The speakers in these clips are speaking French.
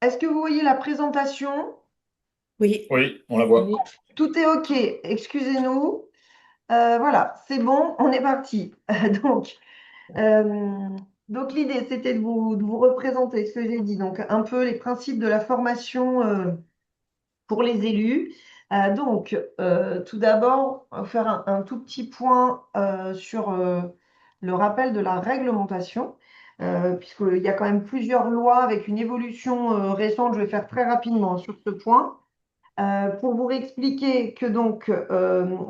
Est-ce que vous voyez la présentation? Oui, Oui, on la voit. Oui. Tout est OK. Excusez-nous. Voilà, c'est bon, on est parti. Donc, euh, donc l'idée, c'était de vous représenter ce que j'ai dit. Donc, un peu les principes de la formation pour les élus. Tout d'abord, on va faire un tout petit point sur le rappel de la réglementation, puisqu'il y a quand même plusieurs lois avec une évolution récente. Je vais faire très rapidement sur ce point. Pour vous expliquer que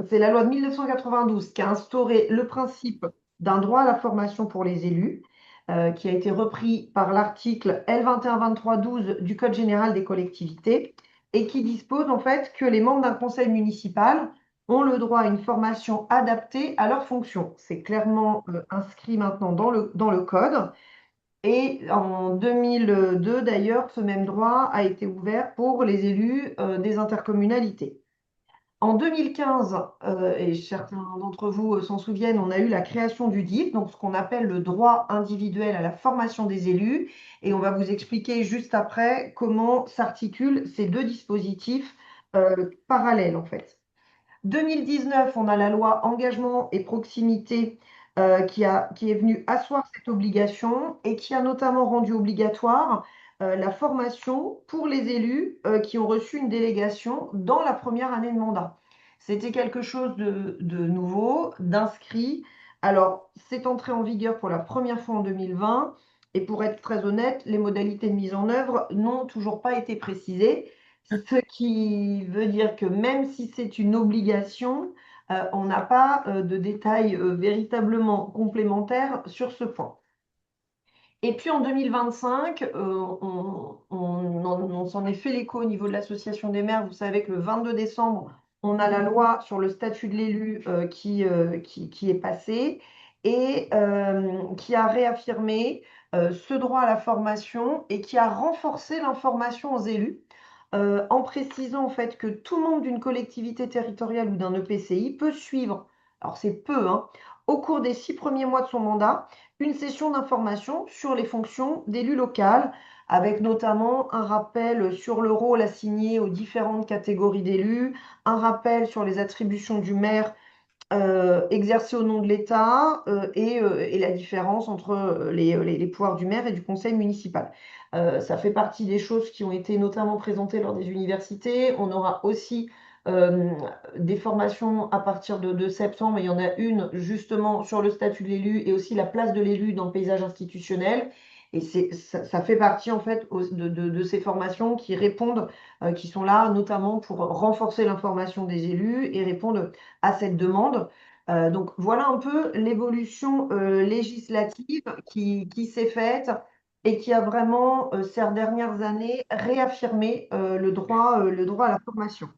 c'est la loi de 1992 qui a instauré le principe d'un droit à la formation pour les élus, qui a été repris par l'article L 21 23 12 du Code général des collectivités et qui dispose en fait que les membres d'un conseil municipal ont le droit à une formation adaptée à leurs fonctions. C'est clairement inscrit maintenant dans le code. Et en 2002, d'ailleurs, ce même droit a été ouvert pour les élus des intercommunalités. En 2015, et certains d'entre vous s'en souviennent, on a eu la création du DIF, donc ce qu'on appelle le droit individuel à la formation des élus. Et on va vous expliquer juste après comment s'articulent ces deux dispositifs parallèles, en fait. 2019, on a la loi engagement et proximité qui est venue asseoir cette obligation et qui a notamment rendu obligatoire la formation pour les élus qui ont reçu une délégation dans la première année de mandat. C'était quelque chose de nouveau, d'inscrit. Alors, c'est entré en vigueur pour la première fois en 2020 et pour être très honnête, les modalités de mise en œuvre n'ont toujours pas été précisées. Ce qui veut dire que même si c'est une obligation, on n'a pas de détails véritablement complémentaires sur ce point. Et puis en 2025, on s'en est fait l'écho au niveau de l'Association des maires. Vous savez que le 22 décembre, on a la loi sur le statut de l'élu qui est passée et qui a réaffirmé ce droit à la formation et qui a renforcé l'information aux élus en précisant en fait que tout membre d'une collectivité territoriale ou d'un EPCI peut suivre, alors c'est peu, hein, au cours des 6 premiers mois de son mandat, une session d'information sur les fonctions d'élu local, avec notamment un rappel sur le rôle assigné aux différentes catégories d'élus, un rappel sur les attributions du maire exercées au nom de l'État et la différence entre les pouvoirs du maire et du conseil municipal. Ça fait partie des choses qui ont été notamment présentées lors des universités. On aura aussi euh, des formations à partir de septembre. Il y en a une justement sur le statut de l'élu et aussi la place de l'élu dans le paysage institutionnel. Et ça fait partie en fait de ces formations qui répondent, qui sont là notamment pour renforcer l'information des élus et répondre à cette demande. Donc voilà un peu l'évolution législative qui s'est faite et qui a vraiment, ces dernières années, réaffirmé le droit à la formation.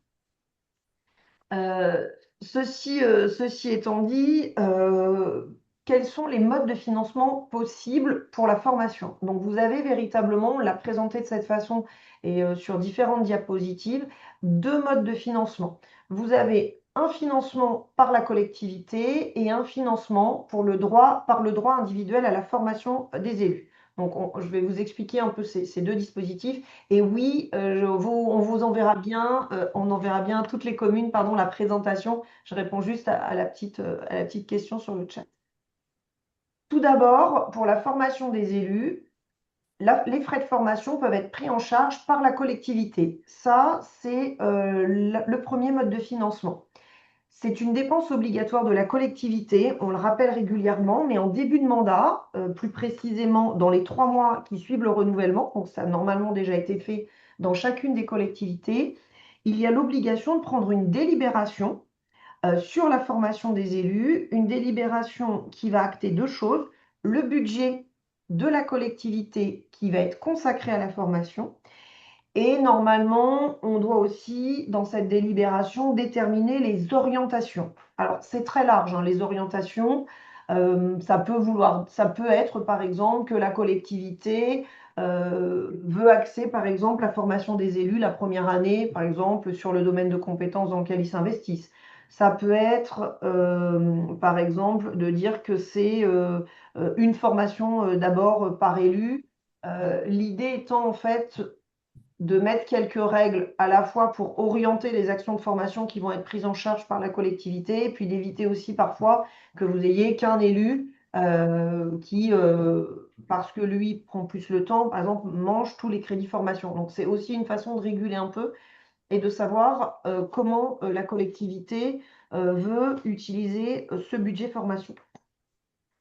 Euh, ceci étant dit, quels sont les modes de financement possibles pour la formation? Donc, vous avez véritablement, on l'a présenté de cette façon et sur différentes diapositives, deux modes de financement. Vous avez un financement par la collectivité et un financement par le droit individuel à la formation des élus. Donc, je vais vous expliquer un peu ces deux dispositifs. Et oui, on vous enverra bien, on enverra bien à toutes les communes, pardon, la présentation. Je réponds juste à la petite question sur le chat. Tout d'abord, pour la formation des élus, les frais de formation peuvent être pris en charge par la collectivité. Ça, c'est le premier mode de financement. C'est une dépense obligatoire de la collectivité, on le rappelle régulièrement, mais en début de mandat, plus précisément dans les 3 mois qui suivent le renouvellement, donc ça a normalement déjà été fait dans chacune des collectivités, il y a l'obligation de prendre une délibération sur la formation des élus, une délibération qui va acter deux choses, le budget de la collectivité qui va être consacré à la formation et normalement, on doit aussi, dans cette délibération, déterminer les orientations. Alors, c'est très large, hein, les orientations. Ça peut être, par exemple, que la collectivité veut axer, par exemple, la formation des élus la première année, par exemple, sur le domaine de compétences dans lequel ils s'investissent. Ça peut être, par exemple, de dire que c'est une formation d'abord par élu. L'idée étant, en fait, de mettre quelques règles à la fois pour orienter les actions de formation qui vont être prises en charge par la collectivité, et puis d'éviter aussi parfois que vous ayez qu'un élu qui, parce que lui prend plus le temps, par exemple, mange tous les crédits formation. Donc c'est aussi une façon de réguler un peu et de savoir comment la collectivité veut utiliser ce budget formation.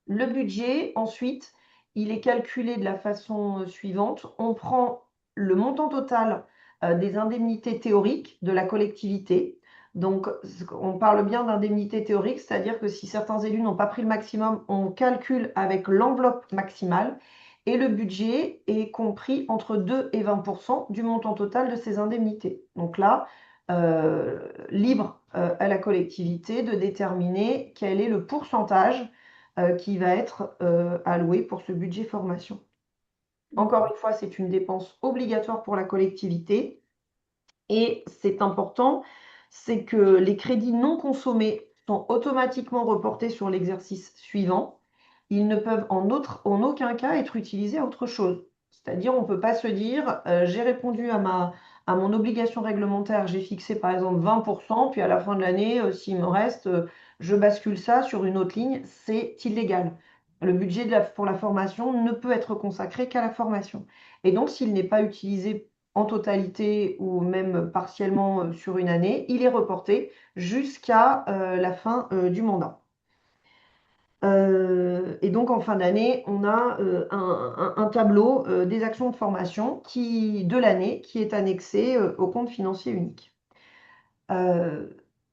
Le budget, ensuite, il est calculé de la façon suivante. On prend le montant total des indemnités théoriques de la collectivité. Donc, on parle bien d'indemnités théoriques, c'est-à-dire que si certains élus n'ont pas pris le maximum, on calcule avec l'enveloppe maximale et le budget est compris entre 2 et 20% du montant total de ces indemnités. Donc là, libre à la collectivité de déterminer quel est le pourcentage qui va être alloué pour ce budget formation. Encore une fois, c'est une dépense obligatoire pour la collectivité et c'est important, c'est que les crédits non consommés sont automatiquement reportés sur l'exercice suivant. Ils ne peuvent en aucun cas être utilisés à autre chose. C'est-à-dire, on ne peut pas se dire, j'ai répondu à mon obligation réglementaire, j'ai fixé par exemple 20%, puis à la fin de l'année, s'il me reste, je bascule ça sur une autre ligne, c'est illégal. Le budget pour la formation ne peut être consacré qu'à la formation. Et donc, s'il n'est pas utilisé en totalité ou même partiellement sur une année, il est reporté jusqu'à la fin du mandat. Et donc en fin d'année, on a un tableau des actions de formation de l'année qui est annexé au compte financier unique. Euh,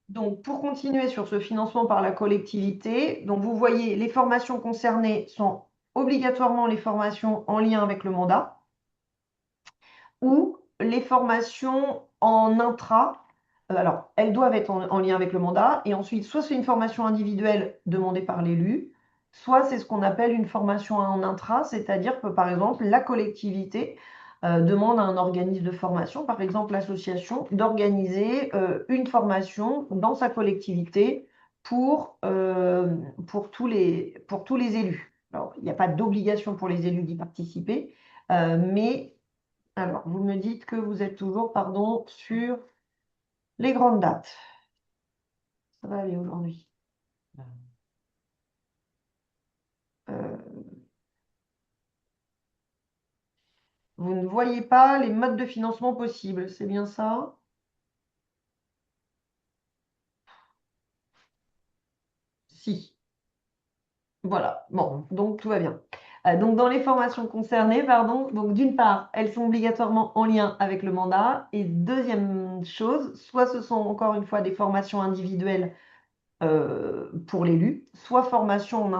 donc pour continuer sur ce financement par la collectivité, donc vous voyez les formations concernées sont obligatoirement les formations en lien avec le mandat ou les formations en intra. Alors, elles doivent être en lien avec le mandat. Et ensuite, soit c'est une formation individuelle demandée par l'élu, soit c'est ce qu'on appelle une formation en intra, c'est-à-dire que, par exemple, la collectivité demande à un organisme de formation, par exemple l'association, d'organiser une formation dans sa collectivité pour tous les élus. Alors, il n'y a pas d'obligation pour les élus d'y participer, mais alors, vous me dites que vous êtes toujours, pardon, sur les grandes dates. Ça va aller aujourd'hui. Euh, vous ne voyez pas les modes de financement possibles, c'est bien ça? Si. Voilà. Bon, donc tout va bien. Donc, dans les formations concernées, pardon, donc d'une part, elles sont obligatoirement en lien avec le mandat. Et deuxième chose, soit ce sont encore une fois des formations individuelles pour l'élu, soit formation en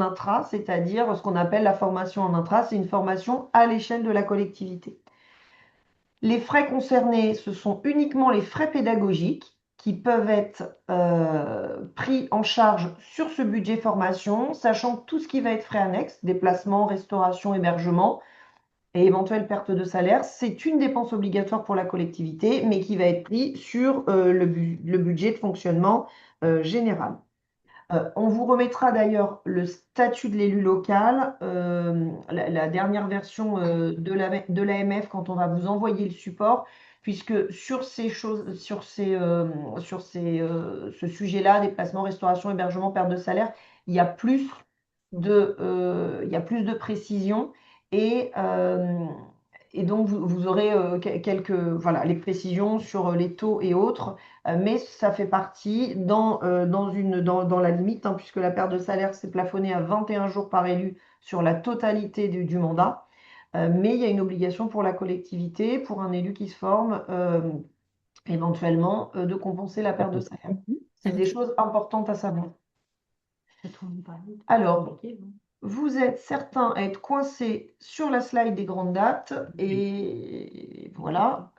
intra, c'est-à-dire ce qu'on appelle la formation en intra, c'est une formation à l'échelle de la collectivité. Les frais concernés, ce sont uniquement les frais pédagogiques qui peuvent être pris en charge sur ce budget formation, sachant que tout ce qui va être frais annexes, déplacement, restauration, hébergement et éventuelle perte de salaire, c'est une dépense obligatoire pour la collectivité, mais qui va être pris sur le budget de fonctionnement général. On vous remettra d'ailleurs le statut de l'élu local, la dernière version de l'AMF quand on va vous envoyer le support, puisque sur ces choses, ce sujet-là, déplacement, restauration, hébergement, perte de salaire, il y a il y a plus de précisions et, et donc vous aurez quelques, voilà, les précisions sur les taux et autres. Mais ça fait partie dans la limite, hein, puisque la perte de salaire, c'est plafonné à 21 jours par élu sur la totalité du mandat. Mais il y a une obligation pour la collectivité, pour un élu qui se forme, éventuellement, de compenser la perte de salaire. C'est des choses importantes à savoir. Alors, vous êtes certains à être coincés sur la slide des grandes dates, et voilà.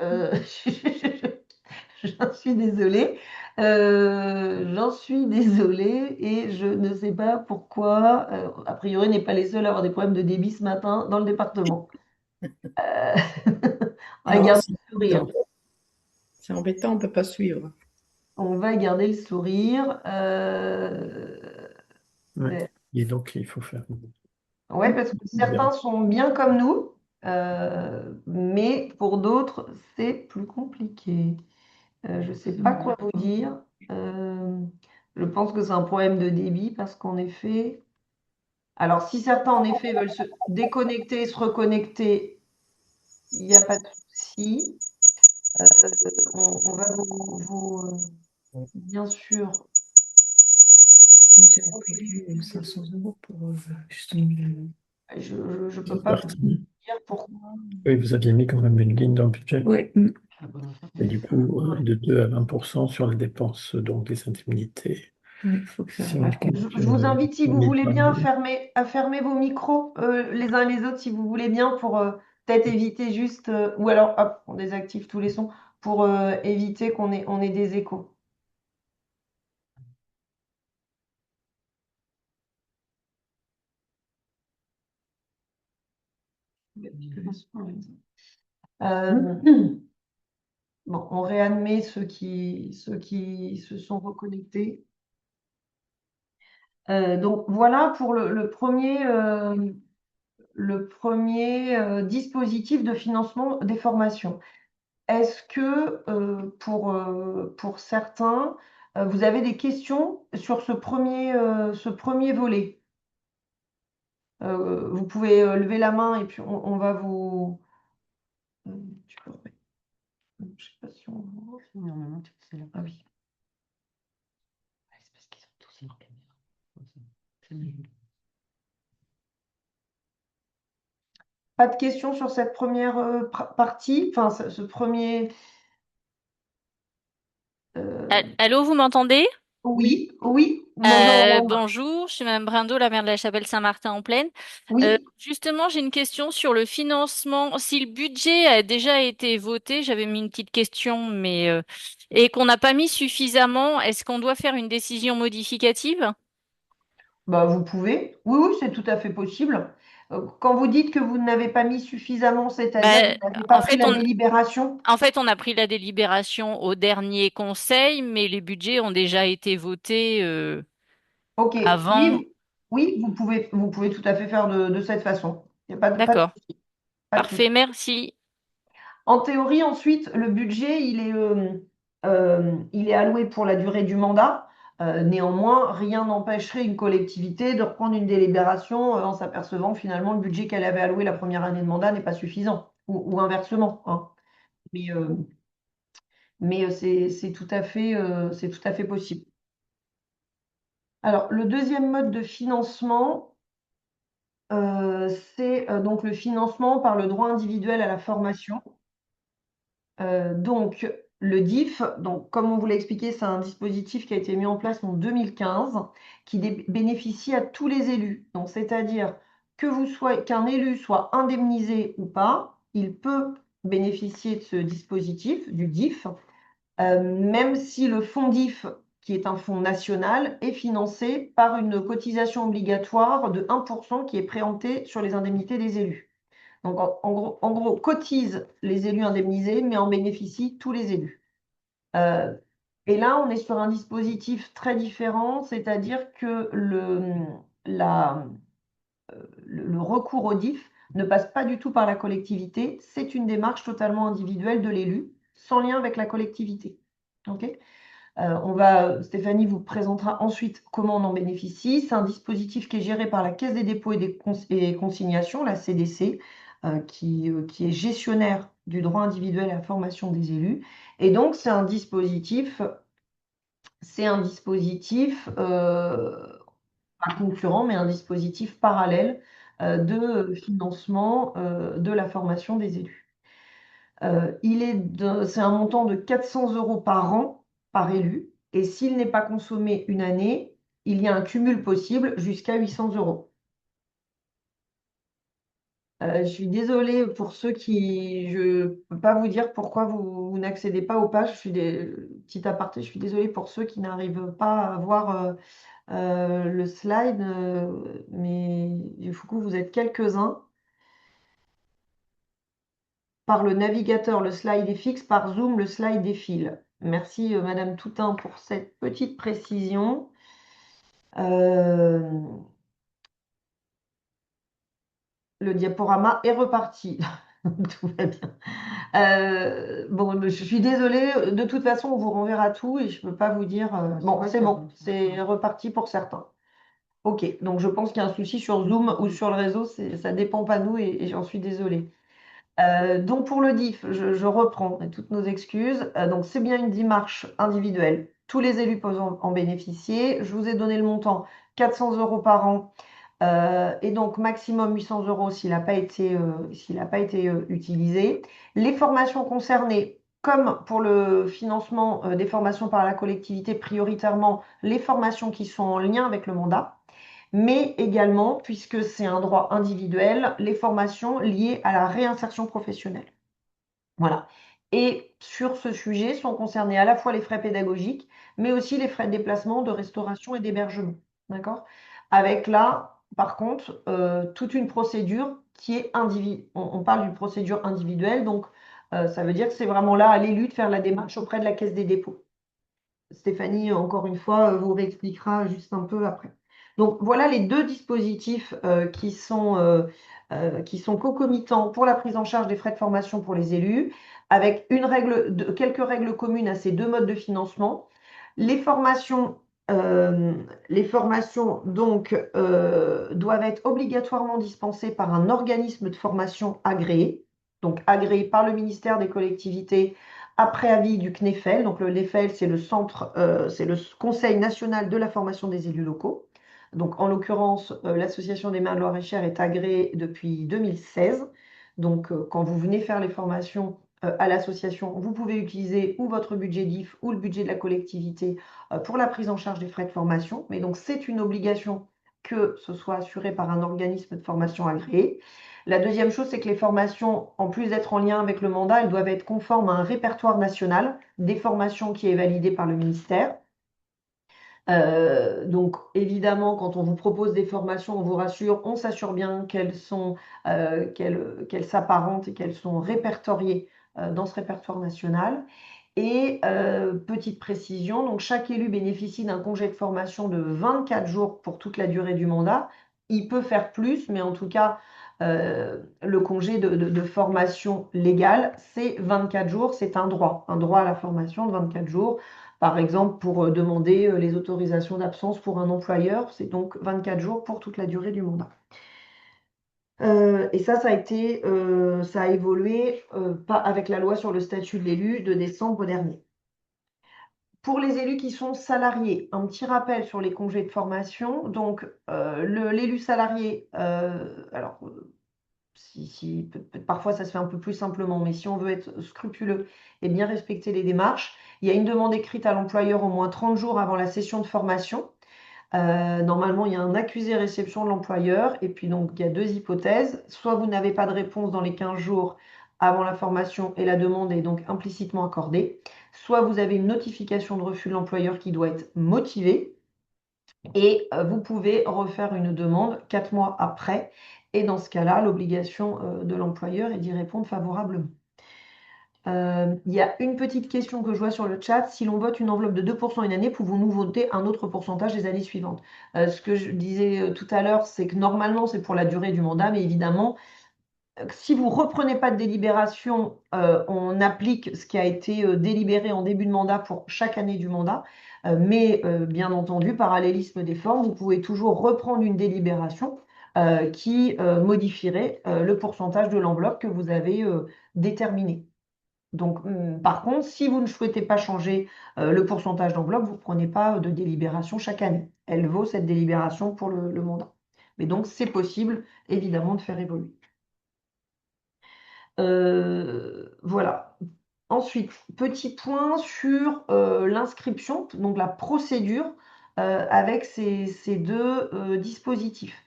J'en suis désolée. J'en suis désolée et je ne sais pas pourquoi, a priori, on n'est pas les seuls à avoir des problèmes de débit ce matin dans le département. Euh, on va Non, garder c'est le sourire. embêtant. C'est embêtant, on ne peut pas suivre. On va garder le sourire. Ouais. Et donc, il faut faire. Ouais, parce que certains Bien. sont bien comme nous. Mais pour d'autres, c'est plus compliqué. Je ne sais pas quoi vous dire. Je pense que c'est un problème de débit parce qu'en effet, alors si certains en effet veulent se déconnecter, se reconnecter, il n'y a pas de souci. On va bien sûr. Moi, j'avais prévu 500 euros pour justement Je ne peux Cette pas vous partie. dire pourquoi. Oui, vous aviez mis quand même une ligne dans le budget. Oui. Et du coup, de 2 à 20% sur les dépenses, donc des indemnités. Il faut que ça. Si on compte Je vous invite, si vous voulez 1020 bien, 000. à fermer vos micros les uns les autres, si vous voulez bien, pour peut-être éviter juste, ou alors, hop, on désactive tous les sons, pour éviter on ait des échos. Euh, bon, on réadmet ceux qui se sont reconnectés. Donc voilà pour le premier dispositif de financement des formations. Est-ce que pour certains, vous avez des questions sur ce premier volet? Vous pouvez lever la main et puis on va vous. Tu peux remettre. Je sais pas si on voit. Ah oui. C'est parce qu'ils ont tous leur caméra. Pas de questions sur cette première partie, enfin ce premier. euh, Allô, vous m'entendez? Oui, oui, vous m'entendez entendre. Bonjour, je suis Madame Brindo, la maire de la Chapelle-Saint-Martin-en-Plaine. Oui, Justement, j'ai une question sur le financement. Si le budget a déjà été voté, j'avais mis une petite question, mais et qu'on n'a pas mis suffisamment, est-ce qu'on doit faire une décision modificative? bah, vous pouvez. Oui, oui, c'est tout à fait possible. Quand vous dites que vous n'avez pas mis suffisamment, c'est-à-dire que Ben, vous n'avez pas en pris fait, la délibération. on a pris la délibération au dernier conseil, mais les budgets ont déjà été votés Ok, avant. oui, oui, vous pouvez tout à fait faire de cette façon. Il n'y a pas de D'accord, souci, pas de parfait, souci. merci. En théorie, ensuite, le budget, il est alloué pour la durée du mandat. Néanmoins, rien n'empêcherait une collectivité de reprendre une délibération en s'apercevant que finalement le budget qu'elle avait alloué la première année de mandat n'est pas suffisant, ou inversement, hein. Mais, c'est tout à fait possible. Alors, le deuxième mode de financement, c'est donc le financement par le droit individuel à la formation. Donc, le DIF, donc, comme on vous l'a expliqué, c'est un dispositif qui a été mis en place en 2015, qui bénéficie à tous les élus. Donc, c'est-à-dire qu'un élu soit indemnisé ou pas, il peut bénéficier de ce dispositif, du DIF, même si le fonds DIF, qui est un fonds national, est financé par une cotisation obligatoire de 1% qui est préemptée sur les indemnités des élus. Donc, en gros, cotisent les élus indemnisés, mais en bénéficient tous les élus. Euh, et là, on est sur un dispositif très différent, c'est-à-dire que le recours au DIF ne passe pas du tout par la collectivité, c'est une démarche totalement individuelle de l'élu, sans lien avec la collectivité. Ok. Stéphanie vous présentera ensuite comment on en bénéficie. C'est un dispositif qui est géré par la Caisse des dépôts et consignations, la CDC, qui est gestionnaire du droit individuel à la formation des élus. Et donc, c'est un dispositif pas concurrent, mais un dispositif parallèle de financement de la formation des élus. C'est un montant de 400 euros par an par élu. Et s'il n'est pas consommé une année, il y a un cumul possible jusqu'à 800 euros. Je suis désolée pour ceux qui. Je ne peux pas vous dire pourquoi vous n'accédez pas aux pages. Petit aparté, je suis désolée pour ceux qui n'arrivent pas à voir le slide, mais du coup, vous êtes quelques-uns. Par le navigateur, le slide est fixe. Par Zoom, le slide défile. Merci, Madame Toutain, pour cette petite précision. Euh, le diaporama est reparti. Tout va bien. Bon, je suis désolée. De toute façon, on vous renverra tout et je ne peux pas vous dire. Bon, c'est bon, c'est reparti pour certains. Ok, donc je pense qu'il y a un souci sur Zoom ou sur le réseau. Ça dépend pas de nous et j'en suis désolée. Donc pour le DIF, je reprends toutes nos excuses. Donc c'est bien une démarche individuelle. Tous les élus peuvent en bénéficier. Je vous ai donné le montant 400 € par an et donc maximum 800 € s'il n'a pas été utilisé. Les formations concernées, comme pour le financement des formations par la collectivité, prioritairement les formations qui sont en lien avec le mandat, mais également, puisque c'est un droit individuel, les formations liées à la réinsertion professionnelle. Voilà. Et sur ce sujet sont concernés à la fois les frais pédagogiques, mais aussi les frais de déplacement, de restauration et d'hébergement. D'accord? Avec là, par contre, toute une procédure qui est individuelle. On parle d'une procédure individuelle, donc ça veut dire que c'est vraiment là à l'élu de faire la démarche auprès de la Caisse des dépôts. Stéphanie, encore une fois, vous réexpliquera juste un peu après. Donc voilà les deux dispositifs qui sont concomitants pour la prise en charge des frais de formation pour les élus, avec quelques règles communes à ces deux modes de financement. Les formations donc doivent être obligatoirement dispensées par un organisme de formation agréé, donc agréé par le ministère des collectivités après avis du CNEFEL. Donc le CNEFEL, c'est le Conseil national de la formation des élus locaux. Donc en l'occurrence, l'Association des maires de Loir-et-Cher est agréée depuis 2016. Donc quand vous venez faire les formations à l'association, vous pouvez utiliser ou votre budget DIF ou le budget de la collectivité pour la prise en charge des frais de formation. Mais donc c'est une obligation que ce soit assuré par un organisme de formation agréé. La deuxième chose, c'est que les formations, en plus d'être en lien avec le mandat, elles doivent être conformes à un répertoire national des formations qui est validé par le ministère. Donc évidemment, quand on vous propose des formations, on vous rassure, on s'assure bien qu'elles s'apparentent et qu'elles sont répertoriées dans ce répertoire national. Et petite précision, donc chaque élu bénéficie d'un congé de formation de 24 jours pour toute la durée du mandat. Il peut faire plus, mais en tout cas, le congé de formation légale, c'est 24 jours, c'est un droit à la formation de 24 jours. Par exemple, pour demander les autorisations d'absence pour un employeur, c'est donc 24 jours pour toute la durée du mandat. Et ça a évolué avec la loi sur le statut de l'élu de décembre dernier. Pour les élus qui sont salariés, un petit rappel sur les congés de formation. Donc, l'élu salarié, parfois ça se fait un peu plus simplement, mais si on veut être scrupuleux et bien respecter les démarches, il y a une demande écrite à l'employeur au moins 30 jours avant la session de formation. Normalement, il y a un accusé-réception de l'employeur. Et puis, donc, il y a deux hypothèses. Soit vous n'avez pas de réponse dans les 15 jours avant la formation et la demande est donc implicitement accordée. Soit vous avez une notification de refus de l'employeur qui doit être motivée. Et vous pouvez refaire une demande 4 mois après. Et dans ce cas-là, l'obligation de l'employeur est d'y répondre favorablement. Il y a une petite question que je vois sur le chat. Si l'on vote une enveloppe de 2% une année, pouvons-nous voter un autre pourcentage les années suivantes? Ce que je disais tout à l'heure, c'est que normalement, c'est pour la durée du mandat, mais évidemment, si vous ne reprenez pas de délibération, on applique ce qui a été délibéré en début de mandat pour chaque année du mandat. Mais bien entendu, parallélisme des formes, vous pouvez toujours reprendre une délibération qui modifierait le pourcentage de l'enveloppe que vous avez déterminé. Donc, par contre, si vous ne souhaitez pas changer le pourcentage d'enveloppe, vous ne prenez pas de délibération chaque année. Elle vaut cette délibération pour le mandat. Mais donc, c'est possible, évidemment, de faire évoluer. Voilà. Ensuite, petit point sur l'inscription, donc la procédure avec ces deux dispositifs.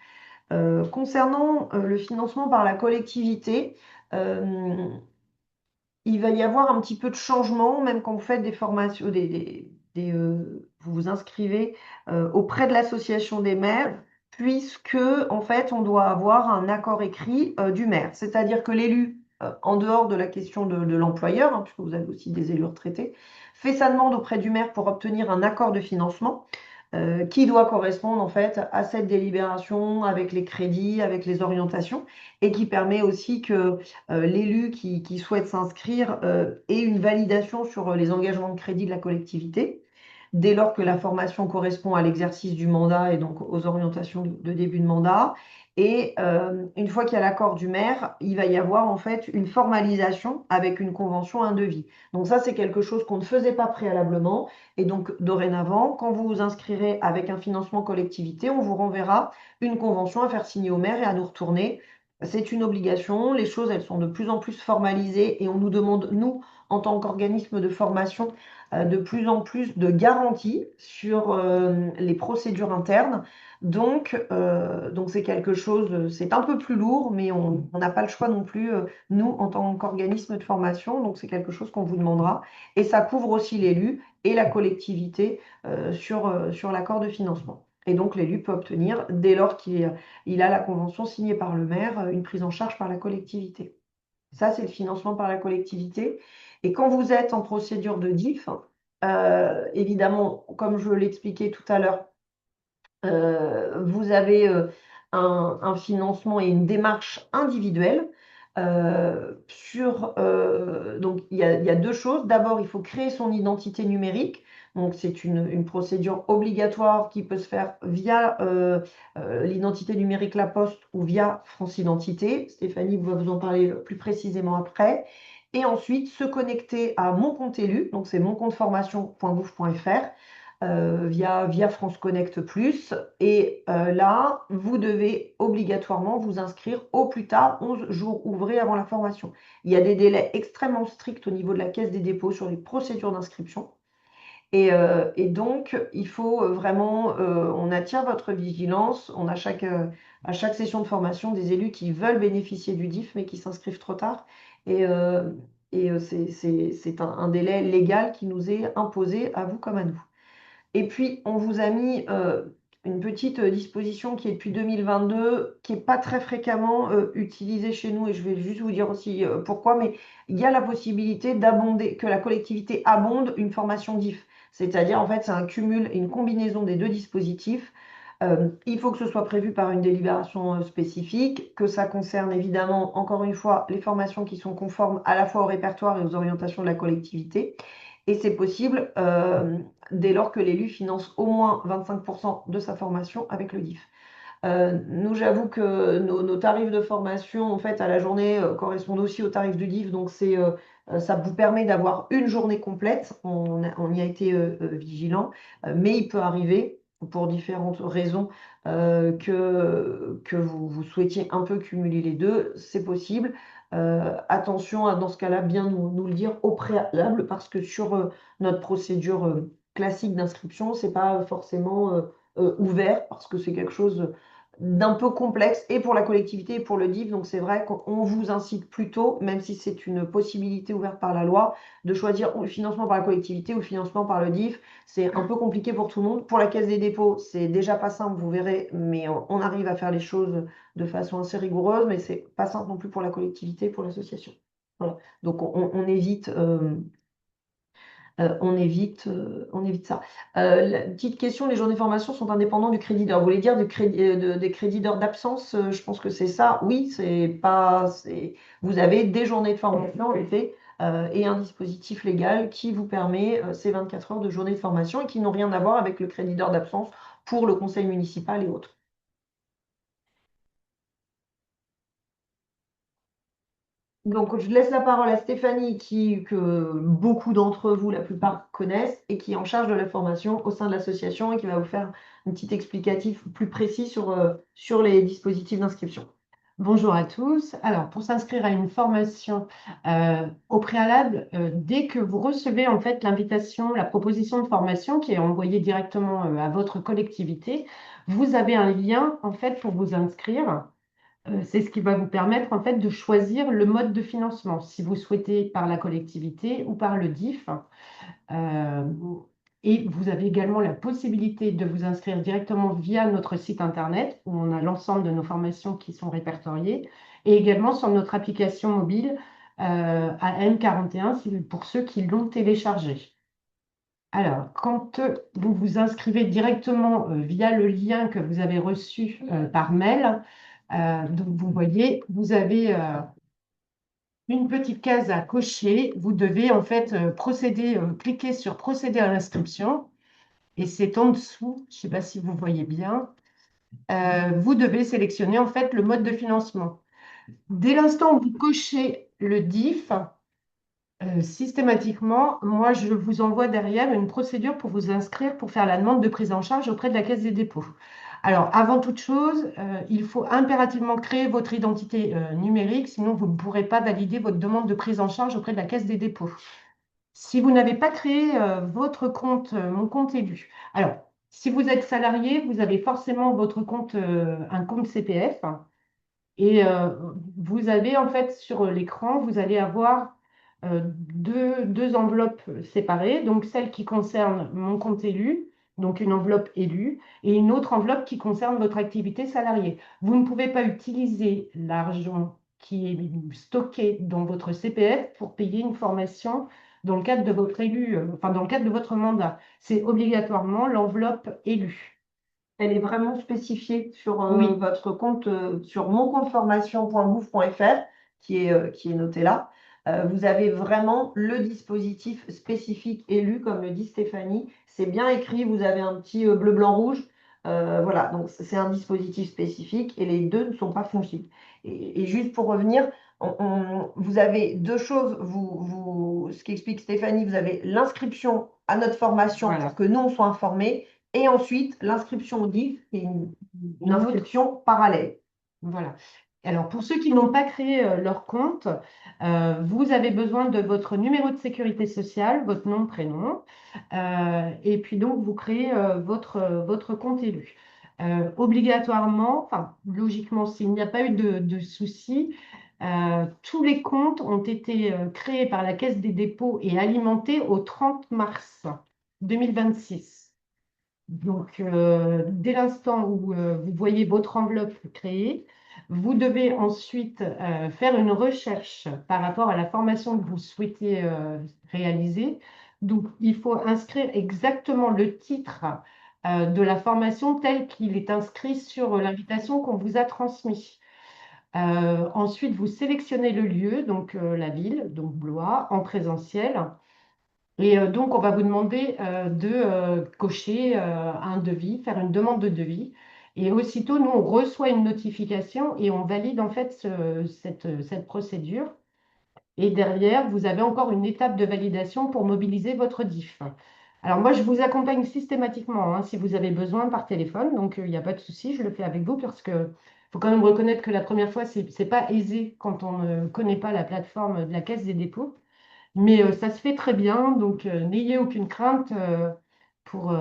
Concernant le financement par la collectivité, il va y avoir un petit peu de changement, même quand vous faites des formations, vous vous inscrivez auprès de l'association des maires, puisque en fait, on doit avoir un accord écrit du maire. C'est-à-dire que l'élu, en dehors de la question de l'employeur, puisque vous avez aussi des élus retraités, fait sa demande auprès du maire pour obtenir un accord de financement. qui doit correspondre en fait à cette délibération avec les crédits, avec les orientations, et qui permet aussi que l'élu qui souhaite s'inscrire ait une validation sur les engagements de crédit de la collectivité, dès lors que la formation correspond à l'exercice du mandat et donc aux orientations de début de mandat. Et une fois qu'il y a l'accord du maire, il va y avoir en fait une formalisation avec une convention, un devis. Donc ça, c'est quelque chose qu'on ne faisait pas préalablement. Et donc dorénavant, quand vous vous inscrirez avec un financement collectivité, on vous renverra une convention à faire signer au maire et à nous retourner. C'est une obligation. Les choses, elles sont de plus en plus formalisées et on nous demande, nous, en tant qu'organisme de formation, de plus en plus de garanties sur les procédures internes. Donc c'est quelque chose, c'est un peu plus lourd, mais on n'a pas le choix non plus, nous, en tant qu'organisme de formation. Donc c'est quelque chose qu'on vous demandera. Et ça couvre aussi l'élu et la collectivité sur l'accord de financement. Et donc l'élu peut obtenir, dès lors qu'il a la convention signée par le maire, une prise en charge par la collectivité. Ça, c'est le financement par la collectivité. Et quand vous êtes en procédure de DIF, évidemment, comme je l'expliquais tout à l'heure, vous avez un financement et une démarche individuelle. Donc, il y a deux choses. D'abord, il faut créer son identité numérique. Donc, c'est une procédure obligatoire qui peut se faire via l'identité numérique La Poste ou via France Identité. Stéphanie va vous en parler plus précisément après. Et ensuite, se connecter à mon compte élu. Donc, c'est moncompteformation.gouv.fr via France Connect Plus. Et là, vous devez obligatoirement vous inscrire au plus tard 11 jours ouvrés avant la formation. Il y a des délais extrêmement stricts au niveau de la Caisse des dépôts sur les procédures d'inscription. Et donc, il faut vraiment, on attire votre vigilance. On a à chaque session de formation des élus qui veulent bénéficier du DIF, mais qui s'inscrivent trop tard. Et c'est un délai légal qui nous est imposé à vous comme à nous. Et puis, on vous a mis une petite disposition qui est depuis 2022, qui n'est pas très fréquemment utilisée chez nous, et je vais juste vous dire aussi pourquoi, mais il y a la possibilité d'abonder, que la collectivité abonde une formation DIF. C'est-à-dire, en fait, c'est un cumul et une combinaison des deux dispositifs. Il faut que ce soit prévu par une délibération spécifique, que ça concerne évidemment, encore une fois, les formations qui sont conformes à la fois au répertoire et aux orientations de la collectivité. Et c'est possible dès lors que l'élu finance au moins 25% de sa formation avec le DIF. Nous, j'avoue que nos tarifs de formation, en fait, à la journée, correspondent aussi aux tarifs du DIF. Donc, ça vous permet d'avoir une journée complète. On y a été vigilant. Mais il peut arriver, pour différentes raisons, que vous souhaitiez un peu cumuler les deux. C'est possible. Attention à, dans ce cas-là, bien nous le dire au préalable, parce que sur notre procédure classique d'inscription, c'est pas forcément ouvert, parce que c'est quelque chose d'un peu complexe et pour la collectivité et pour le DIF. Donc c'est vrai qu'on vous incite plutôt, même si c'est une possibilité ouverte par la loi, de choisir le financement par la collectivité ou le financement par le DIF. C'est un peu compliqué pour tout le monde. Pour la Caisse des dépôts, c'est déjà pas simple, vous verrez, mais on arrive à faire les choses de façon assez rigoureuse, mais c'est pas simple non plus pour la collectivité et pour l'association. Voilà. Donc on évite. On évite ça. La petite question, les journées de formation sont indépendants du crédit d'heure. Vous voulez dire des crédits d'heure d'absence? Je pense que c'est ça. Oui, vous avez des journées de formation, en effet, et un dispositif légal qui vous permet ces 24 heures de journée de formation et qui n'ont rien à voir avec le crédit d'heure d'absence pour le conseil municipal et autres. Donc, je laisse la parole à Stéphanie, que beaucoup d'entre vous, la plupart, connaissent et qui est en charge de la formation au sein de l'association et qui va vous faire un petit explicatif plus précis sur les dispositifs d'inscription. Bonjour à tous. Alors, pour s'inscrire à une formation au préalable, dès que vous recevez en fait l'invitation, la proposition de formation qui est envoyée directement à votre collectivité, vous avez un lien en fait pour vous inscrire. C'est ce qui va vous permettre en fait de choisir le mode de financement, si vous souhaitez par la collectivité ou par le DIF. Euh, et vous avez également la possibilité de vous inscrire directement via notre site internet où on a l'ensemble de nos formations qui sont répertoriées et également sur notre application mobile AN41 pour ceux qui l'ont téléchargée. Alors, quand vous vous inscrivez directement via le lien que vous avez reçu par mail, donc vous voyez, vous avez une petite case à cocher. Vous devez en fait cliquer sur procéder à l'inscription et c'est en dessous, je ne sais pas si vous voyez bien, vous devez sélectionner en fait le mode de financement. Dès l'instant où vous cochez le DIF, systématiquement, moi, je vous envoie derrière une procédure pour vous inscrire pour faire la demande de prise en charge auprès de la Caisse des dépôts. Alors, avant toute chose, il faut impérativement créer votre identité numérique, sinon vous ne pourrez pas valider votre demande de prise en charge auprès de la Caisse des dépôts. Si vous n'avez pas créé votre compte, mon compte élu, alors, si vous êtes salarié, vous avez forcément votre compte, un compte CPF. Et vous avez en fait sur l'écran, vous allez avoir deux enveloppes séparées. Donc celle qui concerne mon compte élu, donc une enveloppe élue, et une autre enveloppe qui concerne votre activité salariée. Vous ne pouvez pas utiliser l'argent qui est stocké dans votre CPF pour payer une formation dans le cadre de votre élu, enfin dans le cadre de votre mandat. C'est obligatoirement l'enveloppe élue. Elle est vraiment spécifiée sur Oui, votre compte, sur moncompteformation.gouv.fr, qui est noté là. Vous avez vraiment le dispositif spécifique élu, comme le dit Stéphanie. C'est bien écrit, vous avez un petit bleu, blanc, rouge. Voilà, donc c'est un dispositif spécifique et les deux ne sont pas fongibles. Et juste pour revenir, vous avez deux choses. Ce qu'explique Stéphanie, vous avez l'inscription à notre formation voilà. pour que nous, on soit informés. Et ensuite, l'inscription au DIF, qui est une Une autre inscription parallèle. Voilà. Alors, pour ceux qui n'ont pas créé leur compte, vous avez besoin de votre numéro de sécurité sociale, votre nom, prénom, et puis donc vous créez votre compte élu. Obligatoirement, enfin logiquement, s'il n'y a pas eu de soucis, tous les comptes ont été créés par la Caisse des dépôts et alimentés au 30 mars 2026. Donc, dès l'instant où vous voyez votre enveloppe créée, vous devez ensuite faire une recherche par rapport à la formation que vous souhaitez réaliser. Donc, il faut inscrire exactement le titre de la formation tel qu'il est inscrit sur l'invitation qu'on vous a transmise. Ensuite, vous sélectionnez le lieu, donc la ville, donc Blois, en présentiel. Et donc, on va vous demander de cocher un devis, faire une demande de devis. Et aussitôt, nous, on reçoit une notification et on valide en fait cette procédure. Et derrière, vous avez encore une étape de validation pour mobiliser votre DIF. Alors moi, je vous accompagne systématiquement hein, si vous avez besoin par téléphone. Donc, il n'y a pas de souci, je le fais avec vous parce que faut quand même reconnaître que la première fois, c'est pas aisé quand on ne connaît pas la plateforme de la Caisse des dépôts. Mais ça se fait très bien, donc n'ayez aucune crainte pour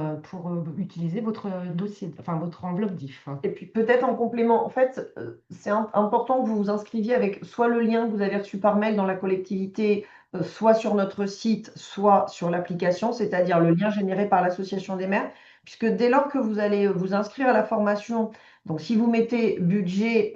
utiliser votre dossier, enfin votre enveloppe DIF. Et puis peut-être en complément, en fait, c'est important que vous vous inscriviez avec soit le lien que vous avez reçu par mail dans la collectivité, soit sur notre site, soit sur l'application, c'est-à-dire le lien généré par l'Association des maires, puisque dès lors que vous allez vous inscrire à la formation, donc si vous mettez budget